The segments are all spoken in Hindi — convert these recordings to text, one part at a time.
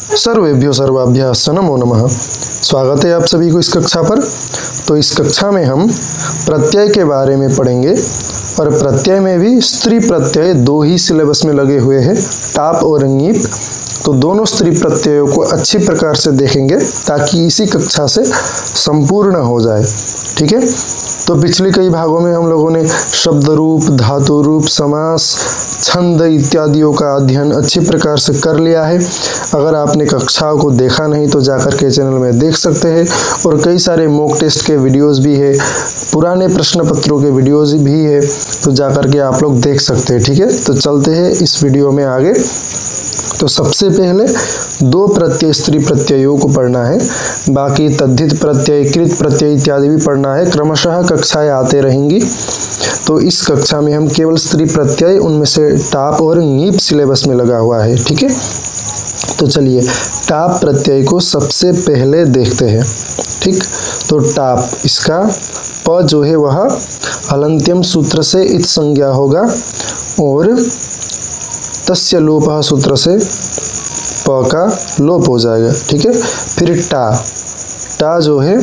सर्वेभ्यो सर्वाभ्यास नमो नमः। स्वागत है आप सभी को इस कक्षा पर। तो इस कक्षा में हम प्रत्यय के बारे में पढ़ेंगे और प्रत्यय में भी स्त्री प्रत्यय दो ही सिलेबस में लगे हुए हैं, टाप और ङीप। तो दोनों स्त्री प्रत्ययों को अच्छी प्रकार से देखेंगे ताकि इसी कक्षा से संपूर्ण हो जाए। ठीक है। तो पिछले कई भागों में हम लोगों ने शब्द रूप, धातु रूप, समास, छंद इत्यादियों का अध्ययन अच्छी प्रकार से कर लिया है। अगर आपने कक्षाओं को देखा नहीं तो जाकर के चैनल में देख सकते हैं। और कई सारे मॉक टेस्ट के वीडियोस भी है, पुराने प्रश्न पत्रों के वीडियोस भी है, तो जाकर के आप लोग देख सकते हैं। ठीक है। तो चलते हैं इस वीडियो में आगे। तो सबसे पहले दो प्रत्यय स्त्री प्रत्ययों को पढ़ना है, बाकी तद्धित प्रत्यय, कृत प्रत्यय इत्यादि भी पढ़ना है। क्रमशः कक्षाएं आते रहेंगी। तो इस कक्षा में हम केवल स्त्री प्रत्यय, उनमें से टाप और ङीप सिलेबस में लगा हुआ है। ठीक है। तो चलिए टाप प्रत्यय को सबसे पहले देखते हैं। ठीक। तो टाप, इसका प जो है वह हलन्त्यम सूत्र से इत संज्ञा होगा और तस्य लोपः सूत्र से प का लोप हो जाएगा। ठीक है। फिर टा जो है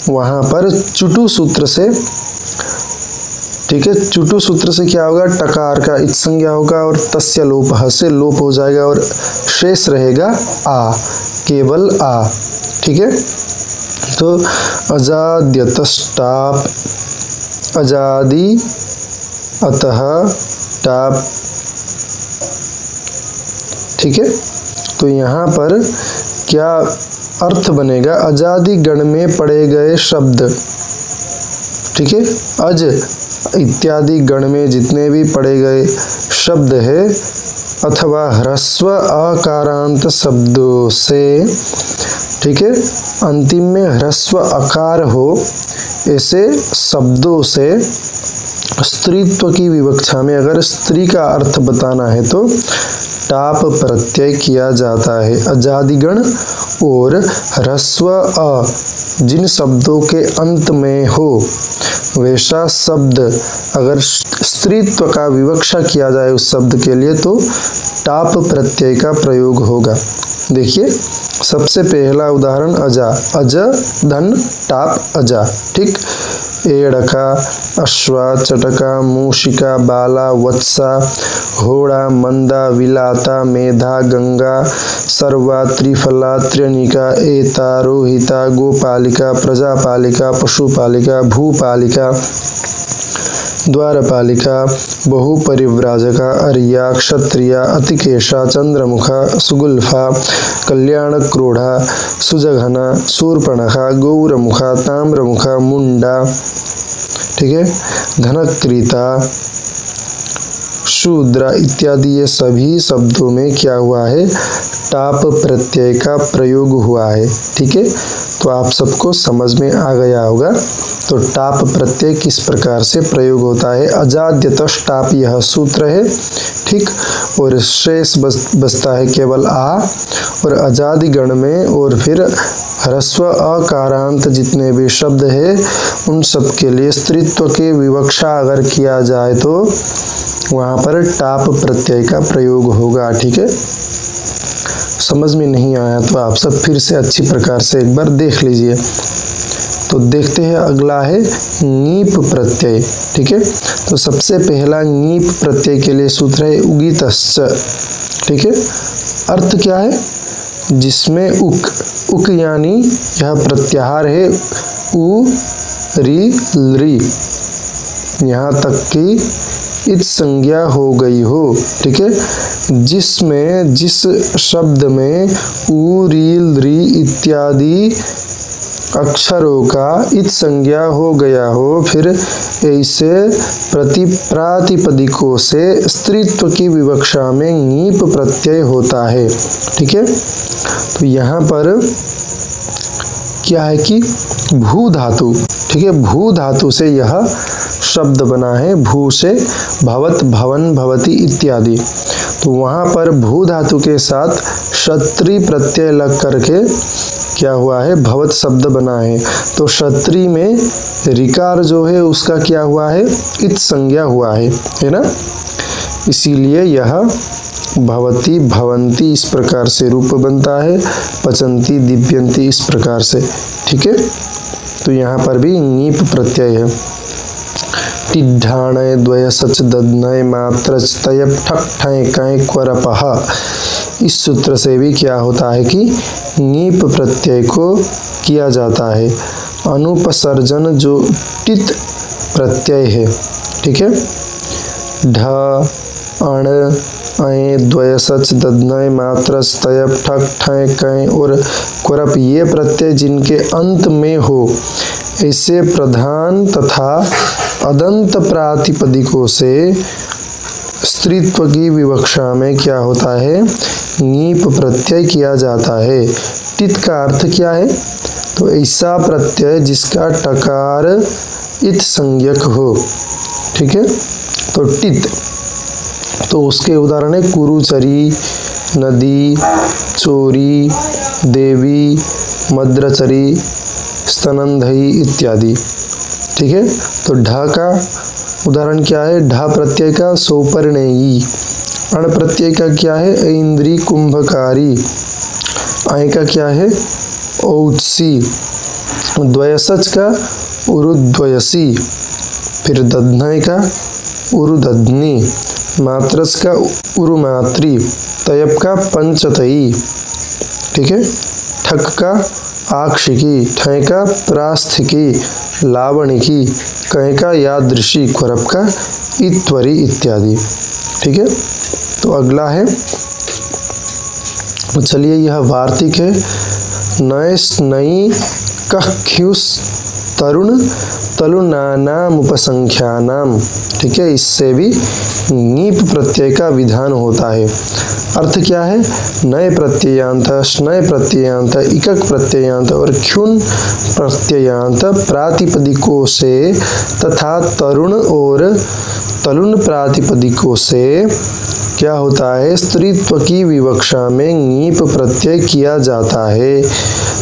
वहां पर चुटु सूत्र से, ठीक है, चुटु सूत्र से क्या होगा, टकार का इत संज्ञा होगा और तस्य लोपः से लोप हो जाएगा और शेष रहेगा आ, केवल आ। ठीक है। तो अजाद्यतस्टाप, अजादि अतः टाप। ठीक है। तो यहाँ पर क्या अर्थ बनेगा, अजादि गण में पढ़े गए शब्द। ठीक है। अज इत्यादि गण में जितने भी पढ़े गए शब्द है अथवा ह्रस्व अकारांत शब्दों से, ठीक है, अंतिम में ह्रस्व अकार हो, ऐसे शब्दों से स्त्रीत्व की विवक्षा में अगर स्त्री का अर्थ बताना है तो टाप प्रत्यय किया जाता है। अजादिगण और ह्रस्व अ जिन शब्दों के अंत में हो वैसा शब्द अगर स्त्रीत्व का विवक्षा किया जाए उस शब्द के लिए तो टाप प्रत्यय का प्रयोग होगा। देखिए सबसे पहला उदाहरण अजा, अज धन टाप अजा। ठीक। एड़का, अश्वा, चटका, मूषिका, बाला, वत्सा, होड़ा, मंदा, विलाता, मेधा, गंगा, सर्वा, त्रिफला, त्र्यनिका, एता, रोहिता, गोपालिका, प्रजापालिका, पशुपालिका, भूपालिका, द्वारपालिका, बहुपरिव्राजका, अर्या, क्षत्रिया, अतिकेशा, चंद्रमुखा, सुगुल्फा, कल्याण क्रोढ़ा, सुजघना, शूर्पणखा, गौरमुखा, ताम्रमुखा, मुंडा। ठीक है। धनक्रीता, शूद्रा इत्यादि ये सभी शब्दों में क्या हुआ है, टाप प्रत्यय का प्रयोग हुआ है। ठीक है। तो आप सबको समझ में आ गया होगा। तो टाप प्रत्यय किस प्रकार से प्रयोग होता है। अजाद्यतश टाप यह सूत्र है। ठीक। और शेष बचता है केवल आ। और अजादि गण में और फिर ह्रस्व अकारांत जितने भी शब्द है उन सब के लिए स्त्रीत्व की विवक्षा अगर किया जाए तो वहां पर टाप प्रत्यय का प्रयोग होगा। ठीक है। समझ में नहीं आया तो आप सब फिर से अच्छी प्रकार से एक बार देख लीजिए। तो देखते हैं अगला है ङीप प्रत्यय। ठीक है। तो सबसे पहला ङीप प्रत्यय के लिए सूत्र है उगितश्च। ठीक है। अर्थ क्या है, जिसमें उक यानी यह प्रत्याहार है उ री ली, यहाँ तक कि इत संज्ञा हो गई हो। ठीक है। जिसमें जिस शब्द में उ री ली इत्यादि अक्षरों का इत संज्ञा हो गया हो, फिर ऐसे प्रातिपदिकों से स्त्रीत्व की विवक्षा में ङीप प्रत्यय होता है। ठीक है। तो यहाँ पर क्या है कि भू धातु, ठीक है, भू धातु से यह शब्द बना है। भू से भवत, भवन, भवती इत्यादि। तो वहाँ पर भू धातु के साथ क्षत्री प्रत्यय लग करके क्या हुआ है, भवत शब्द बना है। तो क्षत्री में रिकार जो है उसका क्या हुआ है, इत संज्ञा हुआ है ना। इसीलिए यह भवति भवंती इस प्रकार से रूप बनता है, पचंती दीप्यंती इस प्रकार से। ठीक है, तो यहाँ पर भी ङीप प्रत्यय है। टिड्ढाणय द्वय सच दध्नय मात्र तयप ठक ठय कय क्वरपः। इस सूत्र से भी क्या होता है कि ङीप प्रत्यय को किया जाता है। अनुपसर्जन जो टित प्रत्यय है, ठीक है, ढ अण अय द्वय सच दध्नय मात्र तयप ठक ठय कय और क्वरप ये प्रत्यय जिनके अंत में हो, ऐसे प्रधान तथा अदंत प्रातिपदिकों से स्त्रीत्व की विवक्षा में क्या होता है, ङीप प्रत्यय किया जाता है। टित का अर्थ क्या है, तो ऐसा प्रत्यय जिसका टकार इत संज्ञक हो। ठीक है, तो टित, तो उसके उदाहरण है कुरुचरी, नदी, चोरी, देवी, मद्रचरी, स्तनंधई इत्यादि। ठीक है, तो ढ का उदाहरण क्या है, ढ प्रत्यय का सोपर्णेयी। अण प्रत्यय का क्या है, ऐन्द्री कुंभकारी। आय का क्या है, औत्सी। द्वयसच का उरुद्वयसी। फिर दध्नय का उरुदध्नी। मात्रस का उरुमात्री। तयप का पंचतई। ठीक है, ठक का आक्षिकी। ठय का प्रास्थिकी लावणिकी। कय का यादृशी। क्वरप का इत्वरी इत्यादि। ठीक है, तो अगला है, चलिए यह वार्तिक है। नयस नई कह ख्युस तरुण तलुनानाम उपसंख्यानाम। ठीक है, इससे भी ङीप प्रत्यय का विधान होता है। अर्थ क्या है, नए प्रत्ययांत, स्नय प्रत्ययांत, इकक प्रत्ययांत और ख्युन प्रत्ययांत प्रातिपदिकों से तथा तरुण और तलुन प्रातिपदिकों से क्या होता है, स्त्रीत्व की विवक्षा में ङीप प्रत्यय किया जाता है।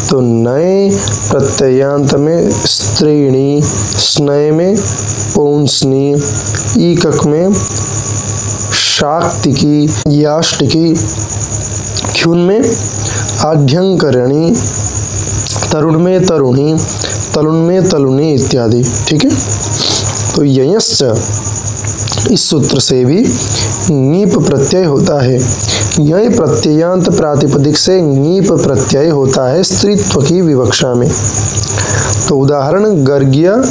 तो नए प्रत्ययांत में स्त्रीणी, स्नय में पौंसनी, ईकक में शाक्तिकी, याष्टिकी, ख्युन में आढ्यंकरणी, तरुण में तरुणी, तलुन में तलुनी इत्यादि। ठीक है, तो ययश्च इस सूत्र से भी ङीप प्रत्यय होता है। यह प्रत्ययांत प्रातिपदिक से ङीप प्रत्यय होता है स्त्रीत्व की विवक्षा में। तो उदाहरण गर्ग्य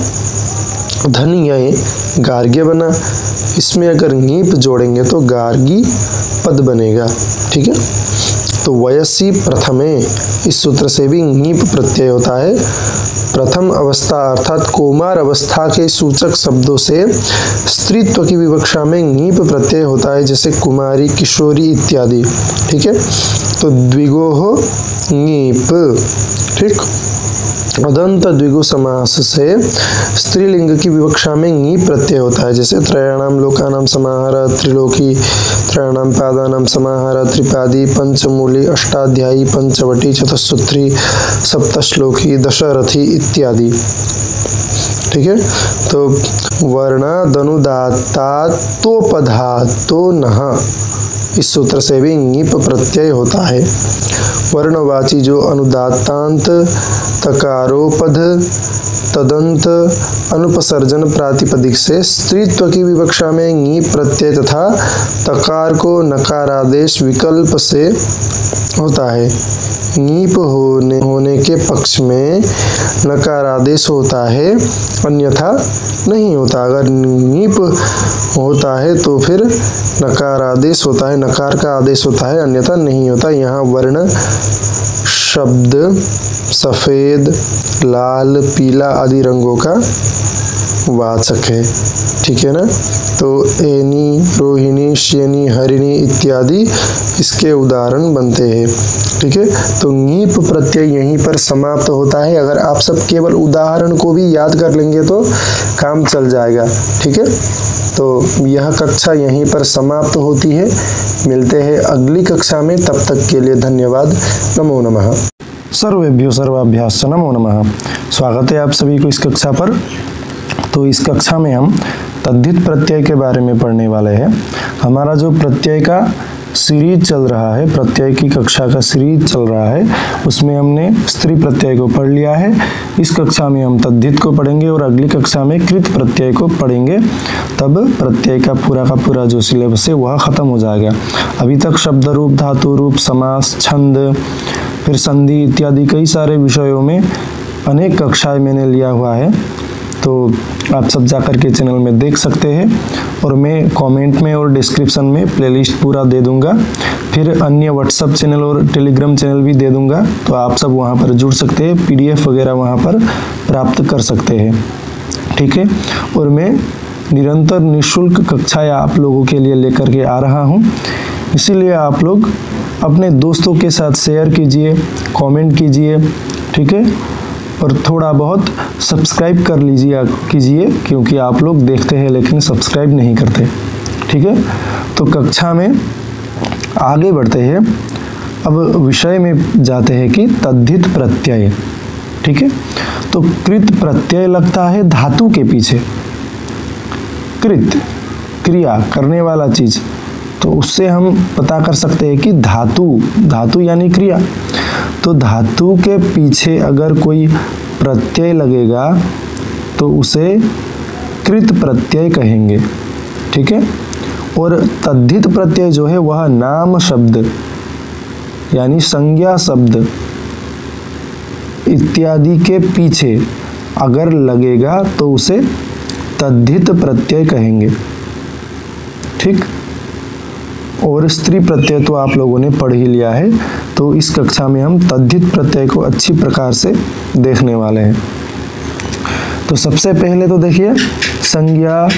धन्य गार्ग्य बना, इसमें अगर ङीप जोड़ेंगे तो गार्गी पद बनेगा। ठीक है, तो वयसी प्रथमे इस सूत्र से भी ङीप प्रत्यय होता है। प्रथम अवस्था अर्थात कौमार अवस्था के सूचक शब्दों से स्त्रीत्व की विवक्षा में ङीप प्रत्यय होता है, जैसे कुमारी, किशोरी इत्यादि। ठीक है, तो द्विगोह ङीप। ठीक, अदंत द्विगु समास से स्त्रीलिंग की विवक्षा में ङीप प्रत्यय होता है, जैसे त्रयाणाम लोकानाम समाहार, त्रिलोकी, त्रयाणाम पादानाम समाहार, त्रिपादी, पंचमूली, अष्टाध्यायी, पंचवटी, चतुस्सूत्री, सप्तश्लोकी, दशरथी इत्यादि। ठीक है, तो वर्णादनुदात्तात्तोपधातो नः इस सूत्र से भी ङीप प्रत्यय होता है। वर्णवाची जो अनुदात्तांत, तकारोपध, तदंत, अनुपसर्जन प्रातिपदिक से स्त्रीत्व की विवक्षा में ङीप प्रत्यय तथा तकार को नकारादेश विकल्प से होता है। ङीप होने के पक्ष में नकारादेश होता है, अन्यथा नहीं होता। अगर ङीप होता है तो फिर नकारादेश होता है, नकार का आदेश होता है, अन्यथा नहीं होता। यहाँ वर्ण शब्द सफेद, लाल, पीला आदि रंगों का वाचक है। ठीक है ना, तो एनी, रोहिणी, श्येनी, हरिणी इत्यादि इसके उदाहरण बनते हैं। ठीक है, तो ङीप प्रत्यय यहीं पर समाप्त होता है। अगर आप सब केवल उदाहरण को भी याद कर लेंगे तो काम चल जाएगा। ठीक है, तो यह कक्षा यहीं पर समाप्त होती है। मिलते हैं अगली कक्षा में, तब तक के लिए धन्यवाद। नमो नमः। सर्वेभ्यो सर्वाभ्याश्च नमो नमः। स्वागत है आप सभी को इस कक्षा पर। तो इस कक्षा में हम तद्धित प्रत्यय के बारे में पढ़ने वाले हैं। हमारा जो प्रत्यय का सीरीज चल रहा है, प्रत्यय की कक्षा का सीरीज चल रहा है, उसमें हमने स्त्री प्रत्यय को पढ़ लिया है। इस कक्षा में हम तद्धित को पढ़ेंगे और अगली कक्षा में कृत प्रत्यय को पढ़ेंगे। तब प्रत्यय का पूरा जो सिलेबस है वह खत्म हो जाएगा। अभी तक शब्द रूप, धातु रूप, समास, छंद, फिर संधि इत्यादि कई सारे विषयों में अनेक कक्षाएं मैंने लिया हुआ है, तो आप सब जाकर के चैनल में देख सकते हैं और मैं कमेंट में और डिस्क्रिप्शन में प्लेलिस्ट पूरा दे दूंगा। फिर अन्य व्हाट्सएप चैनल और टेलीग्राम चैनल भी दे दूंगा, तो आप सब वहां पर जुड़ सकते हैं, PDF वगैरह वहां पर प्राप्त कर सकते हैं, ठीक है। और मैं निरंतर निःशुल्क कक्षाएं आप लोगों के लिए लेकर के आ रहा हूं, इसीलिए आप लोग अपने दोस्तों के साथ शेयर कीजिए, कमेंट कीजिए, ठीक है। और थोड़ा बहुत सब्सक्राइब कर कीजिए, क्योंकि आप लोग देखते हैं लेकिन सब्सक्राइब नहीं करते, ठीक है। तो कक्षा में आगे बढ़ते हैं। अब विषय में जाते हैं कि तद्धित प्रत्यय, ठीक है। तो कृत प्रत्यय लगता है धातु के पीछे। कृत क्रिया करने वाला चीज, तो उससे हम पता कर सकते हैं कि धातु यानी क्रिया। तो धातु के पीछे अगर कोई प्रत्यय लगेगा तो उसे कृत प्रत्यय कहेंगे, ठीक है। और तद्धित प्रत्यय जो है वह नाम शब्द यानी संज्ञा शब्द इत्यादि के पीछे अगर लगेगा तो उसे तद्धित प्रत्यय कहेंगे, ठीक। और स्त्री प्रत्यय तो आप लोगों ने पढ़ ही लिया है, तो इस कक्षा में हम तद्धित प्रत्यय को अच्छी प्रकार से देखने वाले हैं। तो सबसे पहले तो देखिए, संज्ञा,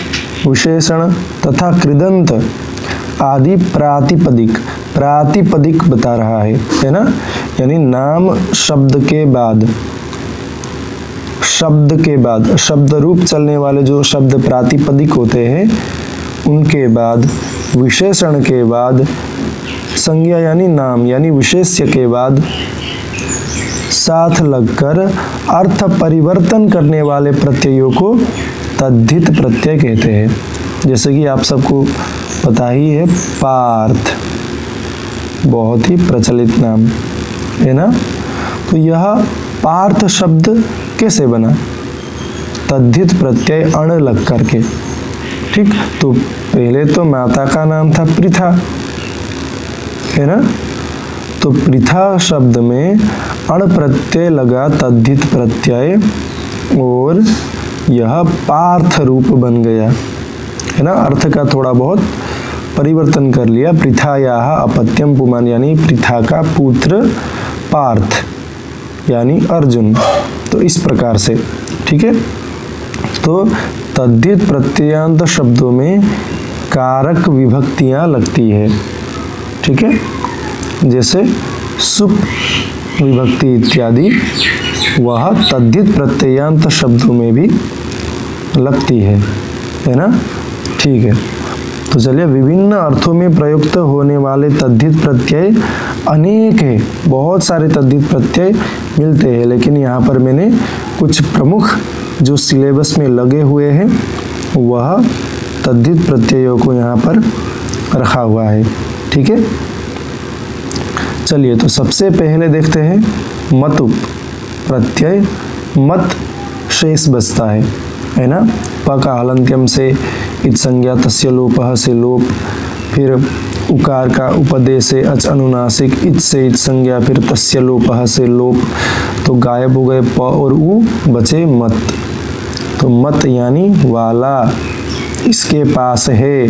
विशेषण तथा कृदंत आदि प्रातिपदिक बता रहा है ना। यानी नाम शब्द के बाद शब्द रूप चलने वाले जो शब्द प्रातिपदिक होते हैं, उनके बाद विशेषण के बाद संज्ञा यानी नाम यानी विशेष्य के बाद साथ लगकर अर्थ परिवर्तन करने वाले प्रत्ययों को तद्धित प्रत्यय कहते हैं। जैसे कि आप सबको पता ही है, पार्थ बहुत ही प्रचलित नाम है ना। तो यह पार्थ शब्द कैसे बना? तद्धित प्रत्यय अण लग करके, ठीक। तो पहले तो माता का नाम था पृथा, है ना। तो पृथा शब्द में अण प्रत्यय लगा, तद्धित प्रत्यय, और यह पार्थ रूप बन गया, है ना। अर्थ का थोड़ा बहुत परिवर्तन कर लिया। पृथायाः अपत्यम पुमान् यानी पृथा का पुत्र पार्थ यानी अर्जुन। तो इस प्रकार से, ठीक है। तो तद्धित प्रत्ययांत शब्दों में कारक विभक्तियां लगती है, ठीक है। जैसे सुप विभक्ति इत्यादि, वह तद्धित प्रत्ययांत शब्दों में भी लगती है ना, ठीक है। तो चलिए, विभिन्न अर्थों में प्रयुक्त होने वाले तद्धित प्रत्यय अनेक है, बहुत सारे तद्धित प्रत्यय मिलते हैं, लेकिन यहाँ पर मैंने कुछ प्रमुख जो सिलेबस में लगे हुए हैं वह तद्धित प्रत्ययों को यहाँ पर रखा हुआ है, ठीक है। चलिए, तो सबसे पहले देखते हैं मतुप प्रत्यय। मत शेष बचता है ना। प का हलंत्यम से इत संज्ञा तस्य लोपः से लोप, फिर उकार का उपदेश से अच अनुनासिक, इत से इत संज्ञा, फिर तस्य लोपः से लोप, तो गायब हो गए प और उ, बचे मत। तो मत यानी वाला, इसके पास है,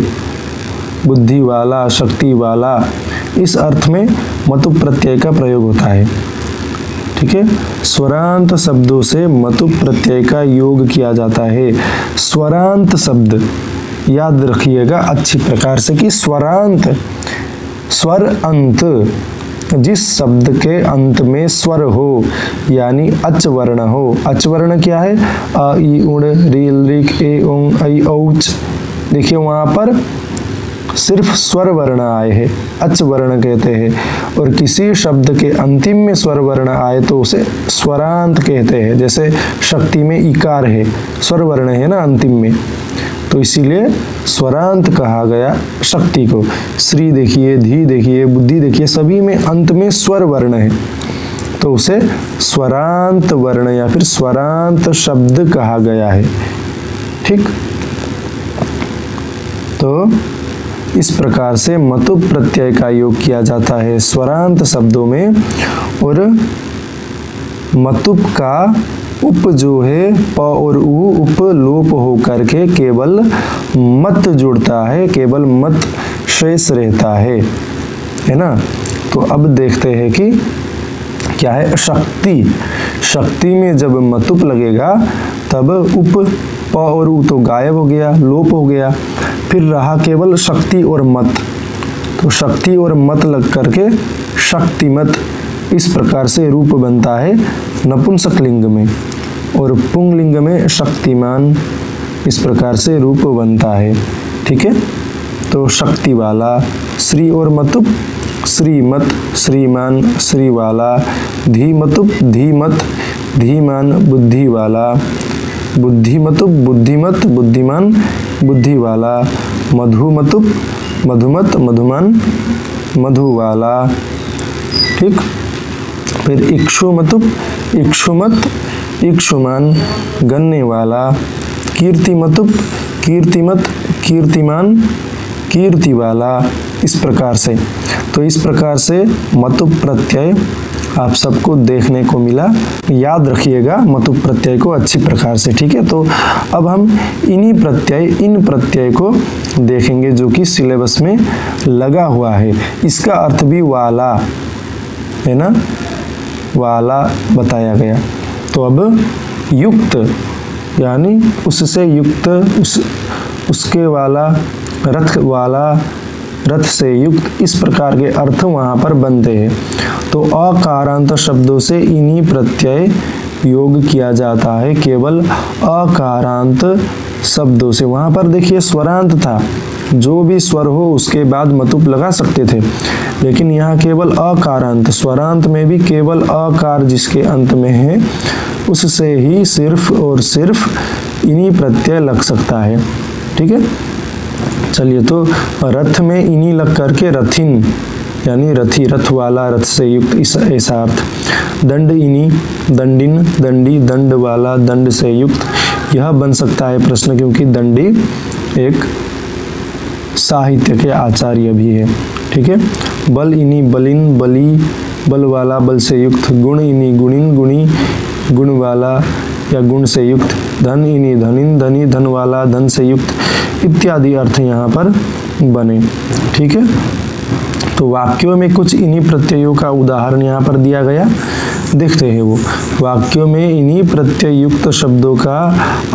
बुद्धि वाला, शक्ति वाला, इस अर्थ में मतुप प्रत्यय का प्रयोग होता है, ठीक है। स्वरांत शब्दों से मतुप प्रत्यय का योग किया जाता है। स्वरांत शब्द याद रखिएगा अच्छी प्रकार से कि स्वरांत, स्वर अंत, जिस शब्द के अंत में स्वर हो यानी अच वर्ण हो। अच वर्ण क्या है? अ, ई, उण, रील, रिक, ए, ओंग, ऐ, औच। देखिए वहां पर सिर्फ स्वर वर्ण आए हैं, अच वर्ण कहते हैं, और किसी शब्द के अंतिम में स्वर वर्ण आए तो उसे स्वरांत कहते हैं। जैसे शक्ति में इकार है, स्वर वर्ण है ना अंतिम में, तो इसीलिए स्वरांत कहा गया शक्ति को। श्री देखिए, धी देखिए, बुद्धि देखिए, सभी में अंत में स्वर वर्ण है, तो उसे स्वरांत वर्ण या फिर स्वरांत शब्द कहा गया है। ठीक, तो इस प्रकार से मतुप प्रत्यय का योग किया जाता है स्वरांत शब्दों में, और मतुप का उप जो है प और उ उप लोप हो करके केवल मत जुड़ता है, केवल मत शेष रहता है ना। तो अब देखते हैं कि क्या है शक्ति। शक्ति में जब मतुप लगेगा तब उप प और उ तो गायब हो गया, लोप हो गया, फिर रहा केवल शक्ति और मत। तो शक्ति और मत लग करके शक्तिमत, इस प्रकार से रूप बनता है नपुंसक लिंग में, और पुंगलिंग में शक्तिमान, इस प्रकार से रूप बनता है। ठीक है, तो शक्ति वाला, श्री और मतुप श्रीमत, श्रीमान, श्री वाला, धीमतुप धीमत, धीमान, बुद्धि वाला, बुद्धिमतुप बुद्धिमत, बुद्धिमान, बुद्धि वाला, मधुमतुप मधुमत, मधुमान, मधु वाला। ठीक, फिर इक्षुमतुप इक्षुमत, इक्षुमान, गन्ने वाला, कीर्तिमतुप कीर्तिमत, कीर्तिमान, कीर्ति वाला, इस प्रकार से। तो इस प्रकार से मतुप प्रत्यय आप सबको देखने को मिला। याद रखिएगा मतुप प्रत्यय को अच्छी प्रकार से। ठीक है, तो अब हम इन प्रत्यय को देखेंगे जो कि सिलेबस में लगा हुआ है। इसका अर्थ भी वाला है ना, वाला बताया गया। तो अब युक्त यानी उससे युक्त, उसके वाला, रथ वाला, रथ से युक्त, इस प्रकार के अर्थ वहां पर बनते हैं। तो अकारांत शब्दों से इन्हीं प्रत्यय योग किया जाता है, केवल अकारांत शब्दों से। वहां पर देखिए स्वरांत था, जो भी स्वर हो उसके बाद मतुप लगा सकते थे, लेकिन यहाँ केवल अकारांत, स्वरांत में भी केवल अकार जिसके अंत में है उससे ही सिर्फ और सिर्फ इन्हीं प्रत्यय लग सकता है। ठीक है, चलिए, तो रथ में इन्हीं लग करके रथिन यानी रथी, रथ वाला, रथ से युक्त, ऐसा अर्थ। दंड इन्हीं, दंडिन, दंडी, दंड वाला, दंड से युक्त, यह बन सकता है प्रश्न, क्योंकि दंडी एक साहित्य के आचार्य भी है। ठीक है, बल इन्हीं, बलिन, बली, बल वाला, बल से युक्त। गुण इन्हीं, गुणिन, गुणी, गुण वाला या गुण से युक्त। धन इन्हीं, धनिन, धनी, धन वाला, धन से युक्त, इत्यादि अर्थ यहाँ पर बने। ठीक है, तो वाक्यों में कुछ इन्हीं प्रत्ययों का उदाहरण यहाँ पर दिया गया, देखते हैं वो। वाक्यों में इन्हीं प्रत्यय युक्त शब्दों का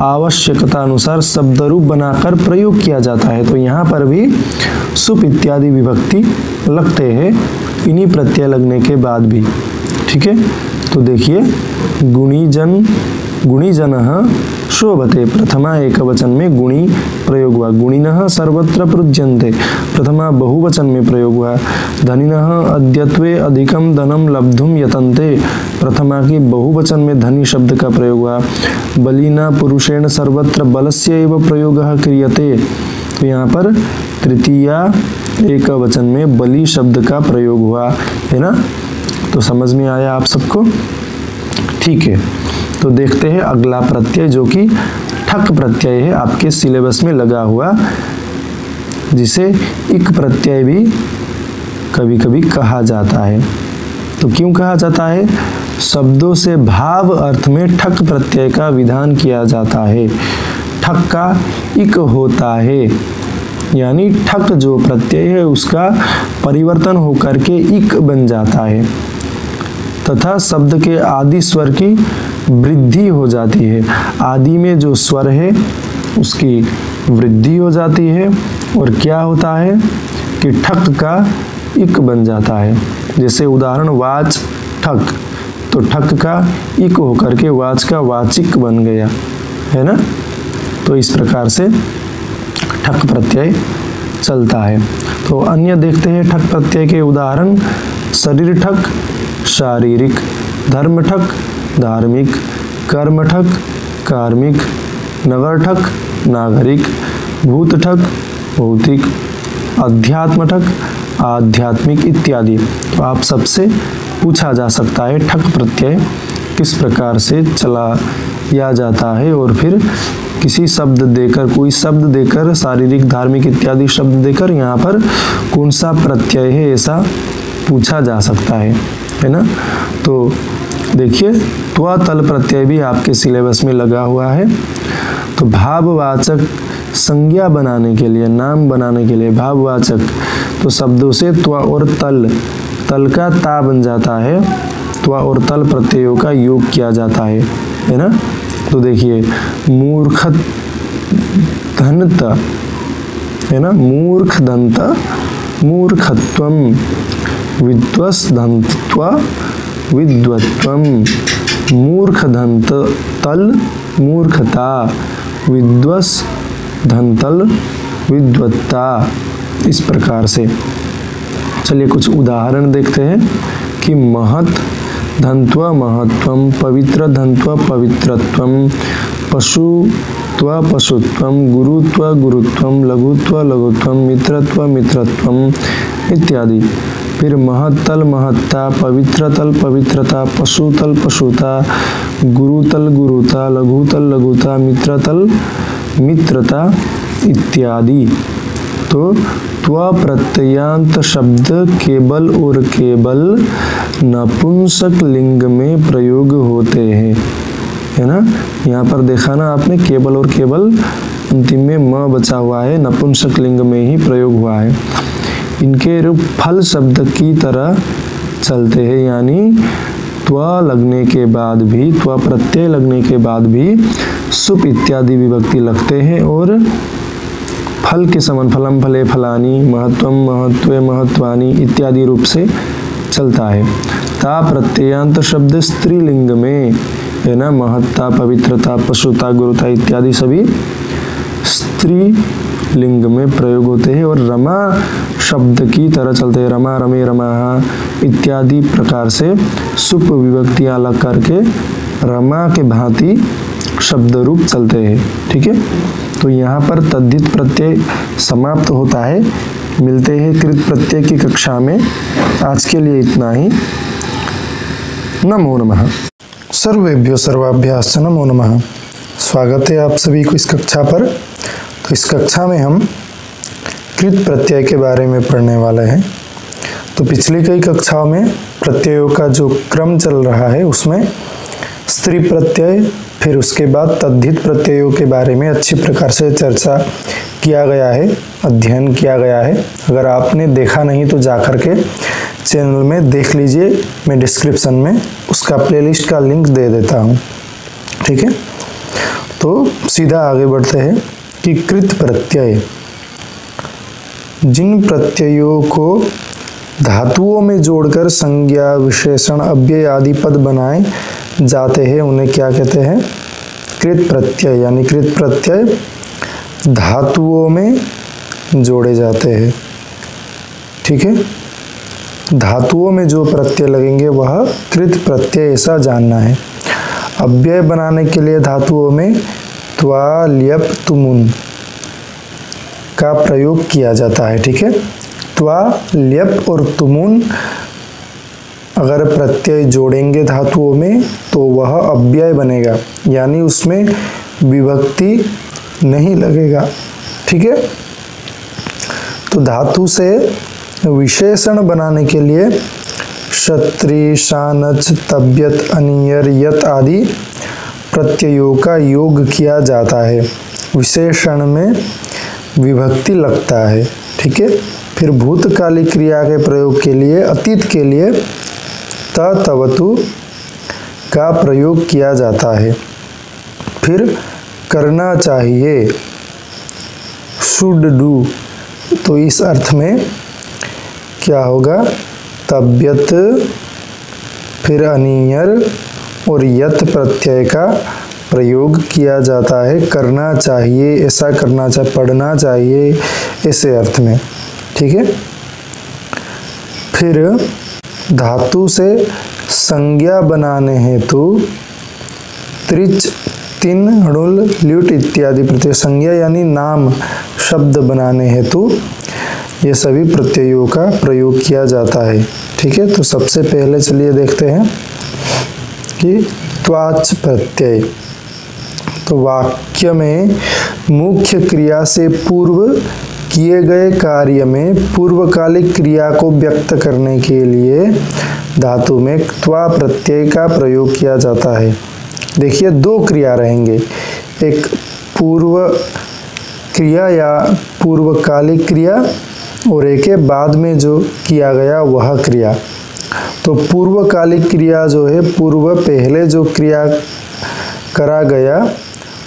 आवश्यकता अनुसार शब्द रूप बनाकर प्रयोग किया जाता है। तो यहाँ पर भी सुप इत्यादि विभक्ति लगते हैं इन्हीं प्रत्यय लगने के बाद भी। ठीक है, तो देखिए, गुणीजन, गुणीजनः शोभते, प्रथमा एक वचन में गुणी प्रयोग हुआ। गुणिनः सर्वत्र प्रयुज्यन्ते, प्रथमा बहुवचन में प्रयोग हुआ। धनिनः अद्यत्वे अधिकम धनम लब्धुम यतन्ते, प्रथमा की बहुवचन में धनी शब्द का प्रयोग हुआ। बलिना पुरुषेण सर्वत्र बलस्य एव प्रयोगः क्रियते, तो यहाँ पर तृतीया एक वचन में बलि शब्द का प्रयोग हुआ है ना। तो समझ में आया आप सबको? ठीक है, तो देखते हैं अगला प्रत्यय जो कि ठक प्रत्यय है, आपके सिलेबस में लगा हुआ, जिसे इक प्रत्यय भी कभी कभी कहा जाता है। तो क्यों कहा जाता है? शब्दों से भाव अर्थ में ठक प्रत्यय का विधान किया जाता है। ठक का इक होता है, यानी ठक जो प्रत्यय है उसका परिवर्तन होकर के इक बन जाता है, तथा शब्द के आदि स्वर की वृद्धि हो जाती है। आदि में जो स्वर है उसकी वृद्धि हो जाती है, और क्या होता है कि ठक का इक बन जाता है। जैसे उदाहरण वाच ठक, तो ठक का इक होकर के वाच का वाचिक बन गया है ना। तो इस प्रकार से ठक प्रत्यय चलता है। तो अन्य देखते हैं ठक प्रत्यय के उदाहरण। शरीर ठक शारीरिक, धर्म ठक धार्मिक, कर्म ठक कार्मिक, नगर ठक नागरिक, भूत ठक भौतिक, अध्यात्म ठक आध्यात्मिक इत्यादि। तो आप सबसे पूछा जा सकता है ठक प्रत्यय किस प्रकार से चलाया जाता है, और फिर किसी शब्द देकर, कोई शब्द देकर, शारीरिक धार्मिक इत्यादि शब्द देकर यहाँ पर कौन सा प्रत्यय है ऐसा पूछा जा सकता है ना। तो देखिए त्वा तल प्रत्यय भी आपके सिलेबस में लगा हुआ है। तो भाववाचक संज्ञा बनाने के लिए, नाम बनाने के लिए भाववाचक, तो शब्दों से त्वा और तल, तल का ता बन जाता है, त्वा और तल प्रत्ययों का योग किया जाता है ना। तो देखिए मूर्ख धनत है ना, मूर्ख दंत मूर्खत्वम, विद्वस् धंत्वा विद्वत्वम, मूर्ख धंत तल मूर्खता, विद्वस् धंतल विद्वत्ता, इस प्रकार से। चलिए कुछ उदाहरण देखते हैं कि महत् धंत्वा महत्वम, पवित्र धंत्वा पवित्रत्वम, पशुत्व पशुत्वम, गुरुत्व गुरुत्वम, लघुत्व लघुत्वम, मित्रत्व मित्रत्वम इत्यादि। फिर महत्तल महत्ता, पवित्रतल पवित्रता, पशुतल पशुता, गुरुतल गुरुता, लघुतल लघुता, मित्रतल मित्रता इत्यादि। तो त्वा प्रत्ययांत शब्द केवल और केवल नपुंसक लिंग में प्रयोग होते हैं, है ना। यहाँ पर देखा ना आपने, केवल और केवल अंतिम में म बचा हुआ है, नपुंसक लिंग में ही प्रयोग हुआ है। इनके रूप फल शब्द की तरह चलते हैं, यानी त्वा लगने के बाद भी, त्वा प्रत्यय लगने के बाद भी सुप इत्यादि विभक्ति लगते हैं और फल के समान फलम फले फलानी, महत्वम महत्वे महत्वानी इत्यादि रूप से चलता है। ता प्रत्ययांत शब्द स्त्रीलिंग में है ना, महत्ता पवित्रता पशुता गुरुता इत्यादि सभी स्त्री लिंग में प्रयोग होते हैं और रमा शब्द की तरह चलते हैं, रमा रमे रमाहा इत्यादि प्रकार से सुप विभक्तियां अलग करके रमा के भांति शब्द रूप चलते हैं। ठीक है, तो यहाँ पर तद्धित प्रत्यय समाप्त होता है। मिलते हैं कृत प्रत्यय की कक्षा में। आज के लिए इतना ही। नमो नमः। सर्वेभ्यो सर्वाभ्याश्च नमो नमः। स्वागत है आप सभी को इस कक्षा पर। तो इस कक्षा में हम कृत प्रत्यय के बारे में पढ़ने वाले हैं। तो पिछली कई कक्षाओं में प्रत्ययों का जो क्रम चल रहा है उसमें स्त्री प्रत्यय, फिर उसके बाद तद्धित प्रत्ययों के बारे में अच्छी प्रकार से चर्चा किया गया है, अध्ययन किया गया है। अगर आपने देखा नहीं तो जा कर के चैनल में देख लीजिए, मैं डिस्क्रिप्शन में उसका प्लेलिस्ट का लिंक दे देता हूँ। ठीक है, तो सीधा आगे बढ़ते हैं कि कृत प्रत्यय, जिन प्रत्ययों को धातुओं में जोड़कर संज्ञा विशेषण अव्यय आदि पद बनाए जाते हैं उन्हें क्या कहते हैं? कृत प्रत्यय। यानी कृत प्रत्यय धातुओं में जोड़े जाते हैं। ठीक है, धातुओं में जो प्रत्यय लगेंगे वह कृत प्रत्यय, ऐसा जानना है। अव्यय बनाने के लिए धातुओं में त्वा ल्यप तुमुन का प्रयोग किया जाता है। ठीक है, त्वा ल्यप और तुमुन अगर प्रत्यय जोड़ेंगे धातुओं में तो वह अव्यय बनेगा, यानी उसमें विभक्ति नहीं लगेगा। ठीक है, तो धातु से विशेषण बनाने के लिए क्षत्रि, शानच, तब्यत, अनियर, यत आदि प्रत्ययों का योग किया जाता है। विशेषण में विभक्ति लगता है। ठीक है, फिर भूतकाली क्रिया के प्रयोग के लिए, अतीत के लिए त तवतु का प्रयोग किया जाता है। फिर करना चाहिए, शुड डू, तो इस अर्थ में क्या होगा? तब्यत, फिर अनियर और यत प्रत्यय का प्रयोग किया जाता है, करना चाहिए, ऐसा करना चाहिए, पढ़ना चाहिए, ऐसे अर्थ में। ठीक है। फिर धातु से संज्ञा बनाने हेतु त्रिच, तिन, णुल, ल्युट इत्यादि प्रत्यय, संज्ञा यानी नाम, शब्द बनाने हेतु ये सभी प्रत्ययों का प्रयोग किया जाता है। ठीक है। तो सबसे पहले चलिए देखते हैं कि त्वाच प्रत्यय। तो वाक्य में मुख्य क्रिया से पूर्व किए गए कार्य में पूर्वकालिक क्रिया को व्यक्त करने के लिए धातु में त्वा प्रत्यय का प्रयोग किया जाता है। देखिए, दो क्रिया रहेंगे, एक पूर्व क्रिया या पूर्वकालिक क्रिया और एक है बाद में जो किया गया वह क्रिया। तो पूर्वकालिक क्रिया जो है, पूर्व पहले जो क्रिया करा गया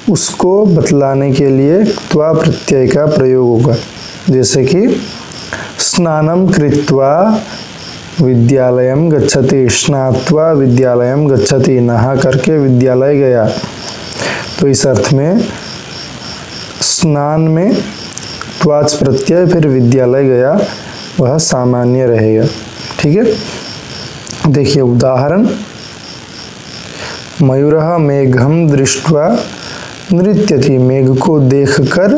उसको बतलाने के लिए त्वा प्रत्यय का प्रयोग होगा। जैसे कि स्नानं कृत्वा विद्यालयं गच्छति, स्नात्वा विद्यालयं गच्छति, नहा करके विद्यालय गया। तो इस अर्थ में स्नान में त्वाच प्रत्यय, फिर विद्यालय गया, वह सामान्य रहेगा। ठीक है। देखिए उदाहरण, मयूरः मेघं दृष्ट्वा नृत्यति, मेघ को देखकर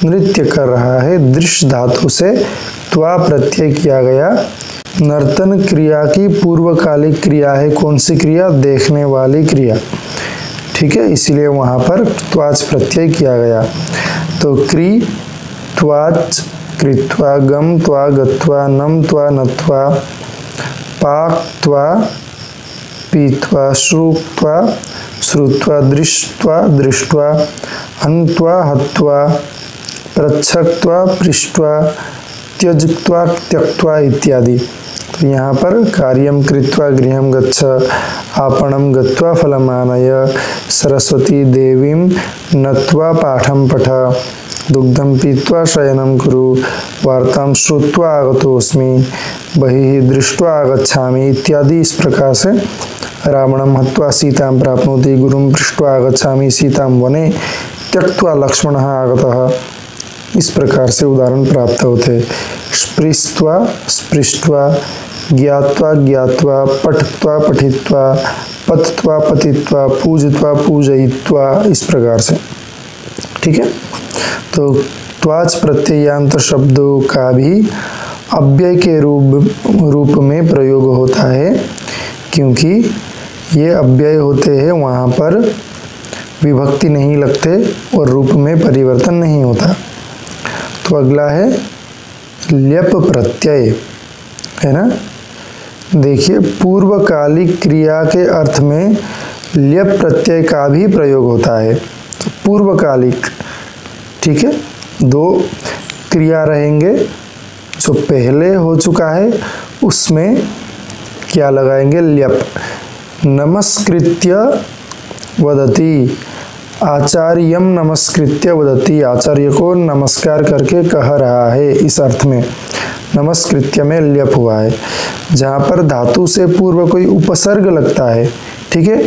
नृत्य कर रहा है। दृश्य धातु से त्वा प्रत्यय किया गया। नर्तन क्रिया की पूर्वकालिक क्रिया है, कौन सी क्रिया? देखने वाली क्रिया। ठीक है, इसलिए वहां पर त्वाच प्रत्यय किया गया। तो क्री त्वाच, कृत्वा, गम त्वा, गत्वा, नम त्वा, नत्वा, पाक त्वा, पीत्वा, श्रुत्वा, श्रुत्वा, दृष्ट्वा, दृष्ट्वा, हन्त्वा, हत्वा, पृच्छक्त्वा, पृष्ट्वा, त्यक्त्वा, त्यक्त्वा इत्यादि। तो यहाँ पर कार्यं कृत्वा गृहं गच्छ, आपणं गत्वा फलम् आनय, सरस्वती देवीं नत्वा पाठं पठ, दुग्धं पीत्वा शयनं कुरु, वार्तां श्रुत्वा आगतोऽस्मि, बहिः दृष्ट्वा आगच्छामि इत्यादि। इस प्रकार से रावणं हत्वा सीतां प्राप्नोति, गुरुं पृष्ट्वा आगच्छामि, सीतां वने त्यक्त्वा लक्ष्मणः आगतः। इस प्रकार से उदाहरण प्राप्त होते। स्पृष्ट्वा, स्पृष्ट्वा, ज्ञात्वा, ज्ञात्वा, पठत्वा, पठित्वा, पतत्वा, पतित्वा, पूजित्वा, पूजयित्वा, इस प्रकार से। ठीक है। तो त्वाच प्रत्ययांत शब्दों का भी अव्यय के रूप में प्रयोग होता है, क्योंकि ये अव्यय होते हैं, वहाँ पर विभक्ति नहीं लगते और रूप में परिवर्तन नहीं होता। तो अगला है ल्यप प्रत्यय, है ना। देखिए, पूर्वकालिक क्रिया के अर्थ में ल्यप प्रत्यय का भी प्रयोग होता है। तो पूर्वकालिक, ठीक है, दो क्रिया रहेंगे, जो पहले हो चुका है उसमें क्या लगाएंगे? ल्यप। नमस्कृत्य वदति, आचार्यम नमस्कृत्य वदति, आचार्य को नमस्कार करके कह रहा है, इस अर्थ में नमस्कृत्य में ल्यप हुआ है। जहाँ पर धातु से पूर्व कोई उपसर्ग लगता है, ठीक है,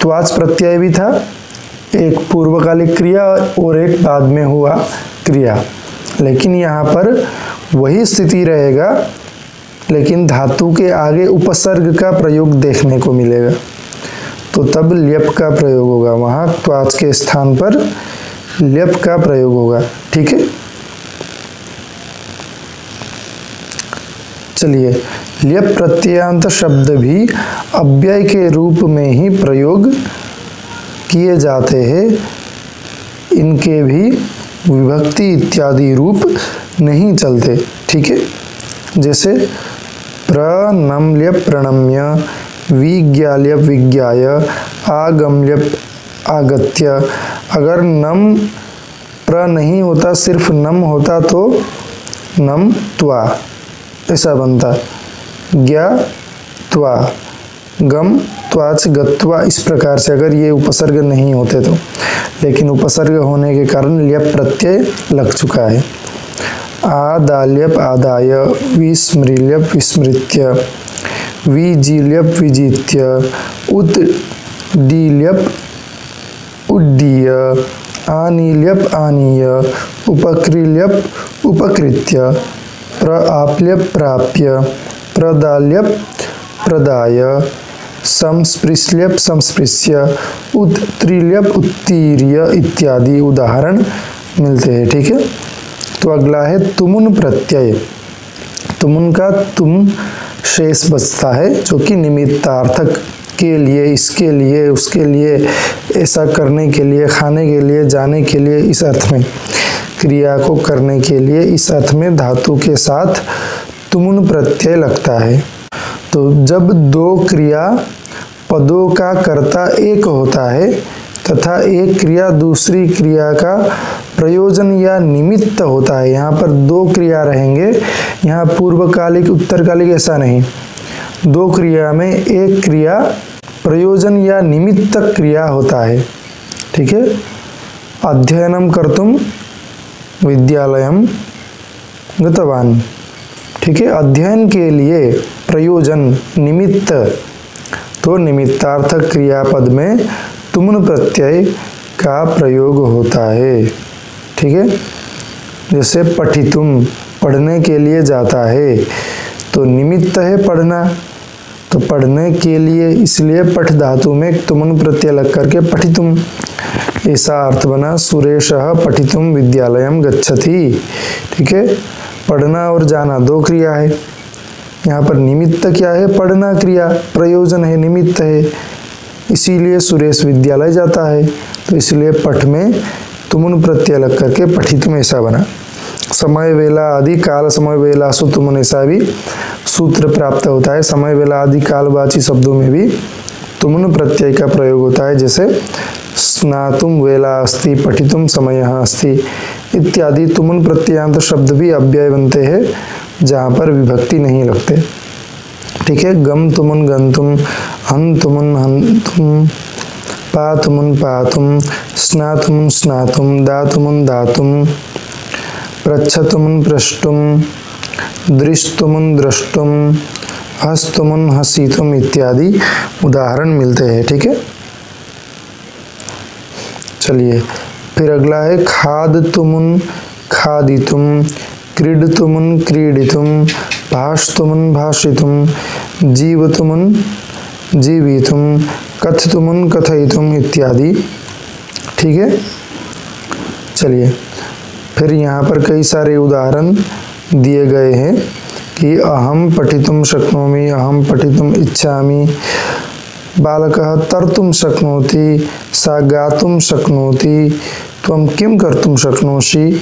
त्वाच प्रत्यय भी था, एक पूर्वकालिक क्रिया और एक बाद में हुआ क्रिया, लेकिन यहाँ पर वही स्थिति रहेगा, लेकिन धातु के आगे उपसर्ग का प्रयोग देखने को मिलेगा। तो तब ल्यप का प्रयोग होगा, वहाँ त्वाच के स्थान पर ल्यप का प्रयोग होगा। ठीक है। चलिए, ल्यप प्रत्ययांत शब्द भी अव्यय के रूप में ही प्रयोग किए जाते हैं, इनके भी विभक्ति इत्यादि रूप नहीं चलते। ठीक है। जैसे प्रणम्ल्यप प्रणम्य, विज्ञाल्यप विज्ञाय, आगम्ल्यप आगत्य। अगर नम प्र नहीं होता, सिर्फ नम होता तो नम त्वा ऐसा बनता, ज्ञा त्वा, गम त्वाच गत्वा, इस प्रकार से अगर ये उपसर्ग नहीं होते तो। लेकिन उपसर्ग होने के कारण ल्यप प्रत्यय लग चुका है। आदाल्यप आदाय, विस्मृल्यप विस्मृत्य, विजील्यप विजित्य, उत्डील्यप उड्डीय, आनील्यप आनीय, उपक्रील्यप उपकृत्य, प्राप्ल्यप प्राप्य, प्रदाल्यप प्रदाय, संस्पृश्यप संस्पृश्य, उत्तीर्यप उत्तीर्य इत्यादि उदाहरण मिलते हैं। ठीक है, तो अगला है तुमुन प्रत्यय। तुमुन का तुम शेष बचता है जो कि निमित्तार्थक के लिए, इसके लिए, उसके लिए, ऐसा करने के लिए, खाने के लिए, जाने के लिए, इस अर्थ में, क्रिया को करने के लिए, इस अर्थ में धातु के साथ तुमुन प्रत्यय लगता है। तो जब दो क्रिया पदों का कर्ता एक होता है तथा एक क्रिया दूसरी क्रिया का प्रयोजन या निमित्त होता है, यहाँ पर दो क्रिया रहेंगे, यहाँ पूर्वकालिक उत्तरकालिक ऐसा नहीं, दो क्रिया में एक क्रिया प्रयोजन या निमित्त क्रिया होता है। ठीक है, अध्ययनम कर्तुम विद्यालयम गतवान। ठीक है, अध्ययन के लिए प्रयोजन निमित्त, तो निमित्तार्थक क्रियापद में तुमुन प्रत्यय का प्रयोग होता है। ठीक है, जैसे पठितुम, पढ़ने के लिए जाता है, तो निमित्त है पढ़ना, तो पढ़ने के लिए, इसलिए पठ धातु में तुमुन प्रत्यय लग करके पठितुम, ऐसा अर्थ बना। सुरेशः पठितुम विद्यालयम गच्छति। ठीक है, पढ़ना और जाना दो क्रिया है, यहाँ पर निमित्त क्या है, पढ़ना क्रिया, प्रयोजन है, निमित्त है, इसीलिए सुरेश विद्यालय जाता है, तो इसलिए पठ में तुमुन प्रत्यय लग करके पठितुम ऐसा बना। समय वेला आदि काल समय वेलासु तुमुन ऐसा भी सूत्र प्राप्त होता है। समय वेला आदि कालवाची शब्दों में भी तुमुन प्रत्यय का प्रयोग होता है, जैसे स्नातुम वेला अस्ति, पठितुम समयः अस्ति इत्यादि। तुमुन प्रत्ययांत शब्द भी अव्यय बनते हैं जहाँ पर विभक्ति नहीं लगते। ठीक है, गम तुमुन गंतुम, हन तुमुन हंतुम, पा तुमुन पातुम, स्ना तुमुन स्नातुम, दा तुमुन दातुम, पृच्छ तुमुन प्रष्टुम, दृश तुमुन द्रष्टुम, हस तुमुन हसीतुम इत्यादि उदाहरण मिलते हैं। ठीक है, चलिए फिर अगला है खाद तुमुन खादितुम, क्रीड तुमुन क्रीडितुम, भाष तुमुन भाषितुम, जीव तुमुन जीवितुम, कथ तुमुन कथयितुम इत्यादि। ठीक है, चलिए फिर यहाँ पर कई सारे उदाहरण दिए गए हैं कि अहम पठितुम शक्नोमि, अहम पठितुम इच्छामि, बालकः तर्तुं शक्नोति, सा गातुं शक्नोति, त्वं किं कर्तुं शक्नोषि,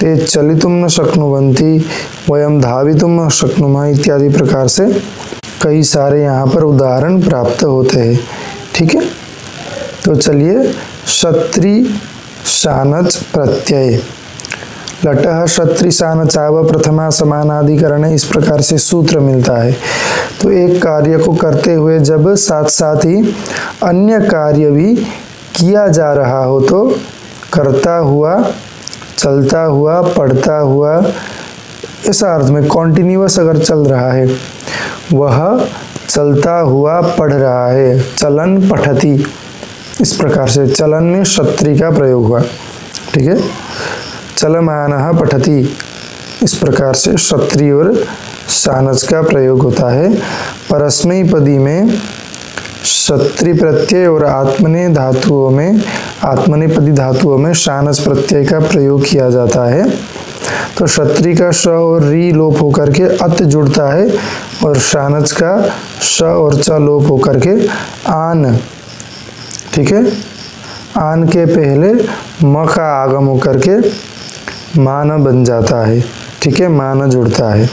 ते चलितुं न शक्नुवन्ति, वयं धावितुं न शक्नुमः इत्यादि प्रकार से कई सारे यहाँ पर उदाहरण प्राप्त होते हैं। ठीक है, तो चलिए क्षत्रि शानच प्रत्यय। लटः क्षत्रि शानचाव प्रथमा समानाधिकरण, इस प्रकार से सूत्र मिलता है। तो एक कार्य को करते हुए जब साथ साथ ही अन्य कार्य भी किया जा रहा हो, तो करता हुआ, चलता हुआ, पढ़ता हुआ, ऐसा अर्थ में कॉन्टिन्यूअस अगर चल रहा है, वह चलता हुआ पढ़ रहा है, चलन पठति, इस प्रकार से चलन में क्षत्रि का प्रयोग हुआ। ठीक है, चलमानः पठति, इस प्रकार से क्षत्रि और शानच का प्रयोग होता है। परस्मैपदी में क्षत्रि प्रत्यय और आत्मने धातुओं में, आत्मनेपदी धातुओं में शानच प्रत्यय का प्रयोग किया जाता है। तो क्षत्रि का श और री लोप होकर के अत जुड़ता है और शानच का श और च लोप होकर के आन। ठीक है, आन के पहले म का आगम होकर के मान बन जाता है। ठीक है, मान जुड़ता है,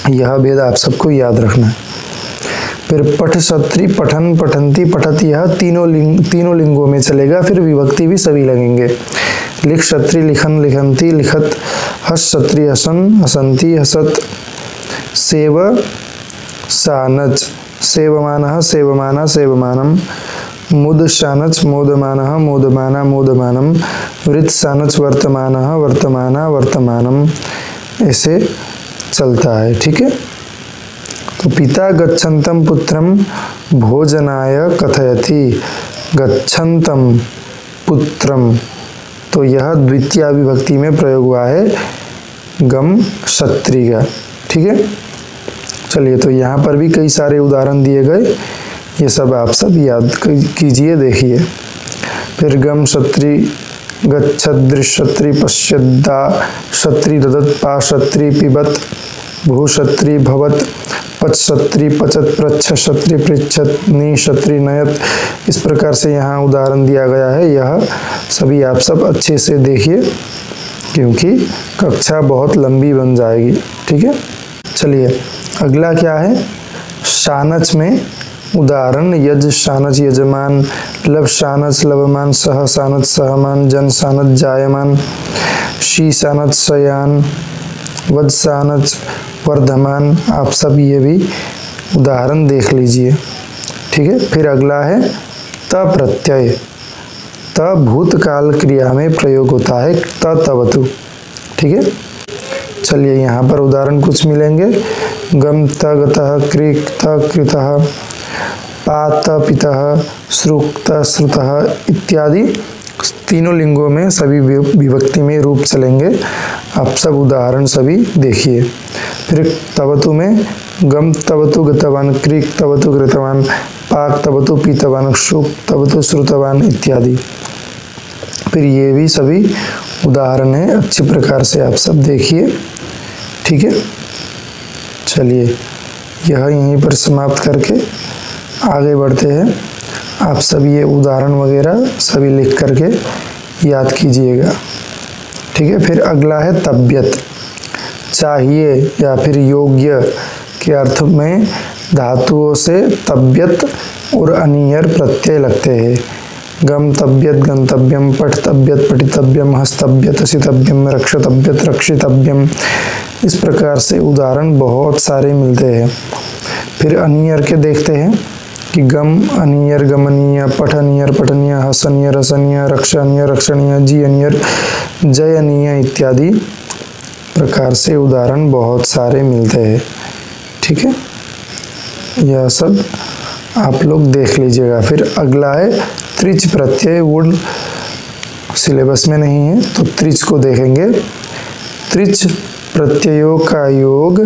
यह भेद आप सबको याद रखना है। फिर पठ क्षत्रि पठन पठंती पठती, यह तीनों लिंगों में चलेगा, फिर विभक्ति भी सभी लगेंगे। लिख क्षत्रि लिखन लिखंती लिखत, हस क्षत्रि हसन हसंती हसत, सेव शानच सेवमानः सेवमाना सेवमानम, मुद शानच मोदमानः मोदमाना मोदमानम, वृत्त शानच वर्तमानः वर्तमाना वर्तमानम, ऐसे चलता है। ठीक है, तो पिता गच्छन्तं पुत्रं भोजनाय कथयति, गच्छन्तम पुत्रम, तो यह द्वितीय विभक्ति में प्रयोग हुआ है गम क्षत्रि का। ठीक है, चलिए तो यहाँ पर भी कई सारे उदाहरण दिए गए, ये सब आप सब याद कीजिए, देखिए। फिर गम क्षत्रि, गच्छदृक्षत्रि, पश्यद्दा क्षत्रि, ददत् पा क्षत्रि, पिबत भू क्षत्रि, भवत पच क्षत्रि, पचत प्रच्छ क्षत्रि, पृच्छत नी क्षत्रि, नयत। इस प्रकार से यहाँ उदाहरण दिया गया है। यह सभी आप सब अच्छे से देखिए क्योंकि कक्षा बहुत लंबी बन जाएगी। ठीक है, चलिए अगला क्या है, शानच में उदाहरण। यज शानच यजमान, लब शानच लवमान, सह शानच सहमान, जन शानच जायमान, शी शानच शयान, वद शानच वर्धमान। आप सब ये भी उदाहरण देख लीजिए। ठीक है, फिर अगला है त प्रत्यय। त भूतकाल क्रिया में प्रयोग होता है त तवतु। ठीक है, चलिए यहाँ पर उदाहरण कुछ मिलेंगे। गम त गतः, क्रिक त कृतः, पात पितः, श्रुक्त श्रुतः इत्यादि तीनों लिंगों में सभी विभक्ति में रूप चलेंगे। आप सब उदाहरण सभी देखिए। फिर तवतु में गम तवतु गतवान, क्रिक तवतु कृतवान, पाक तवतु पीतवान, शुक तवतु श्रुतवान इत्यादि। फिर ये भी सभी उदाहरण है, अच्छी प्रकार से आप सब देखिए। ठीक है, चलिए यह यहीं पर समाप्त करके आगे बढ़ते हैं। आप सब ये उदाहरण वगैरह सभी लिख करके याद कीजिएगा। ठीक है, फिर अगला है तबियत। चाहिए या फिर योग्य के अर्थ में धातुओं से तबियत और अनियर प्रत्यय लगते हैं। गम तबियत गंतव्यम, पठ तबियत पठितव्यम, हस्तव्यत हसितव्यम, रक्षतव्यत रक्षितव्यम। इस प्रकार से उदाहरण बहुत सारे मिलते हैं। फिर अनियर के देखते हैं कि गम अनियर गमनीय, पठ अनियर पठनीय, हस अनियर हसनीय, रक्ष अनियर रक्षणीय, जी अनियर जयनीय इत्यादि प्रकार से उदाहरण बहुत सारे मिलते हैं। ठीक है, यह सब आप लोग देख लीजिएगा। फिर अगला है त्रिच प्रत्यय। वुड सिलेबस में नहीं है तो त्रिच को देखेंगे। त्रिच प्रत्ययों का योग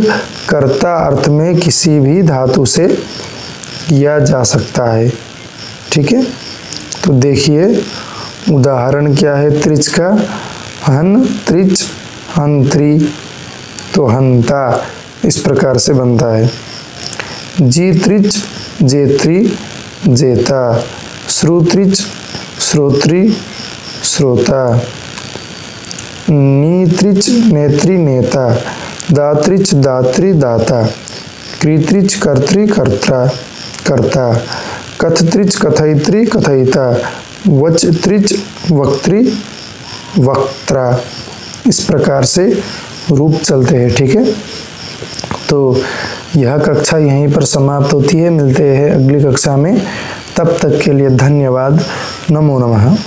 कर्ता अर्थ में किसी भी धातु से किया जा सकता है। ठीक है, तो देखिए उदाहरण क्या है त्रिच का। हन त्रिच, हंत्री, तो हंता इस प्रकार से बनता है। जी त्रिच, जेत्री, जेता, श्रुत्रिच, श्रोत्री, श्रोता, नीत्रिच, नेत्री, नेता, दात्रिच, दात्री, दाता, कृत्रिच, कर्त्री, कर्त्रा, कर्ता, कथत्रिच, कथयित्री, कथयिता, वचत्रिच, वक्त्री, वक्त्रा। इस प्रकार से रूप चलते हैं। ठीक है, तो यह कक्षा यहीं पर समाप्त होती है। मिलते हैं अगली कक्षा में, तब तक के लिए धन्यवाद। नमो नमः।